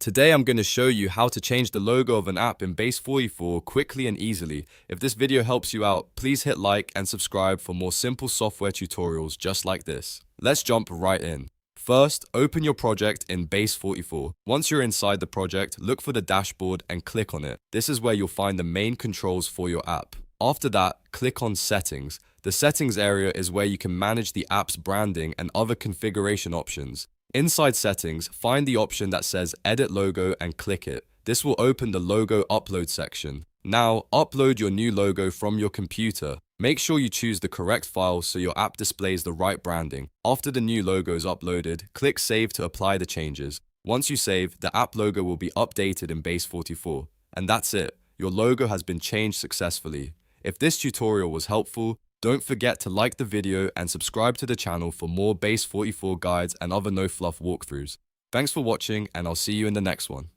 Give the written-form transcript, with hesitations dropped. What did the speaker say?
Today I'm going to show you how to change the logo of an app in Base44 quickly and easily. If this video helps you out, please hit like and subscribe for more simple software tutorials just like this. Let's jump right in. First, open your project in Base44. Once you're inside the project, look for the dashboard and click on it. This is where you'll find the main controls for your app. After that, click on Settings. The Settings area is where you can manage the app's branding and other configuration options. Inside Settings, find the option that says Edit Logo and click it. This will open the logo upload section. Now, upload your new logo from your computer. Make sure you choose the correct file so your app displays the right branding. After the new logo is uploaded, click Save to apply the changes. Once you save, the app logo will be updated in Base44. And that's it. Your logo has been changed successfully. If this tutorial was helpful, don't forget to like the video and subscribe to the channel for more Base44 guides and other no-fluff walkthroughs. Thanks for watching, and I'll see you in the next one.